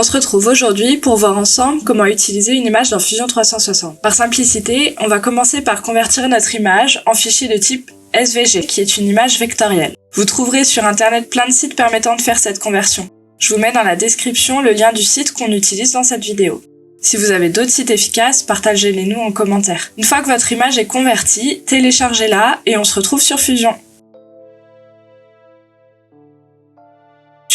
se retrouve aujourd'hui pour voir ensemble comment utiliser une image dans Fusion 360. Par simplicité, on va commencer par convertir notre image en fichier de type SVG, qui est une image vectorielle. Vous trouverez sur internet plein de sites permettant de faire cette conversion. Je vous mets dans la description le lien du site qu'on utilise dans cette vidéo. Si vous avez d'autres sites efficaces, partagez-les nous en commentaire. Une fois que votre image est convertie, téléchargez-la et on se retrouve sur Fusion.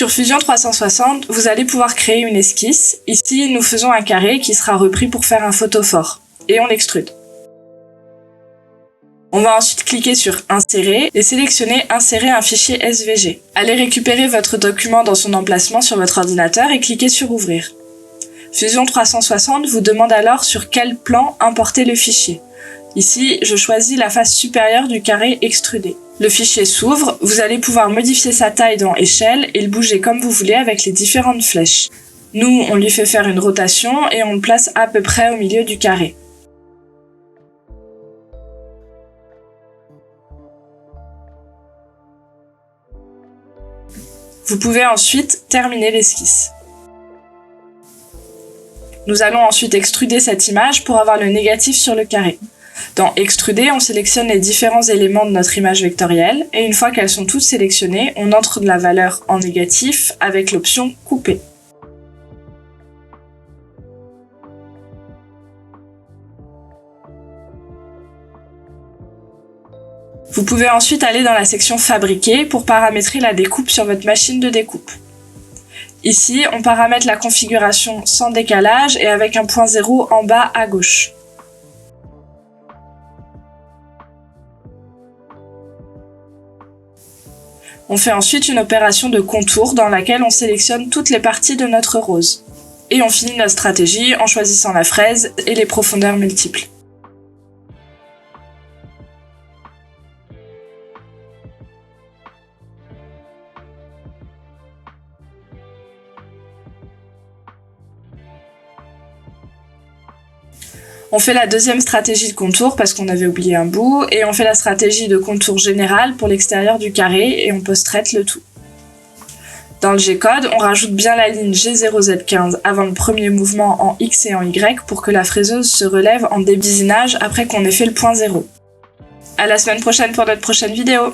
Sur Fusion 360, vous allez pouvoir créer une esquisse. Ici, nous faisons un carré qui sera repris pour faire un photophore. Et on l'extrude. On va ensuite cliquer sur Insérer et sélectionner Insérer un fichier SVG. Allez récupérer votre document dans son emplacement sur votre ordinateur et cliquez sur Ouvrir. Fusion 360 vous demande alors sur quel plan importer le fichier. Ici, je choisis la face supérieure du carré extrudé. Le fichier s'ouvre, vous allez pouvoir modifier sa taille dans Échelle et le bouger comme vous voulez avec les différentes flèches. Nous, on lui fait faire une rotation et on le place à peu près au milieu du carré. Vous pouvez ensuite terminer l'esquisse. Nous allons ensuite extruder cette image pour avoir le négatif sur le carré. Dans Extruder, on sélectionne les différents éléments de notre image vectorielle et une fois qu'elles sont toutes sélectionnées, on entre de la valeur en négatif avec l'option Couper. Vous pouvez ensuite aller dans la section Fabriquer pour paramétrer la découpe sur votre machine de découpe. Ici, on paramètre la configuration sans décalage et avec un point 0 en bas à gauche. On fait ensuite une opération de contour dans laquelle on sélectionne toutes les parties de notre rose. Et on finit notre stratégie en choisissant la fraise et les profondeurs multiples. On fait la deuxième stratégie de contour parce qu'on avait oublié un bout, et on fait la stratégie de contour général pour l'extérieur du carré et on post-traite le tout. Dans le G-code, on rajoute bien la ligne G0Z15 avant le premier mouvement en X et en Y pour que la fraiseuse se relève en débisinage après qu'on ait fait le point 0. À la semaine prochaine pour notre prochaine vidéo.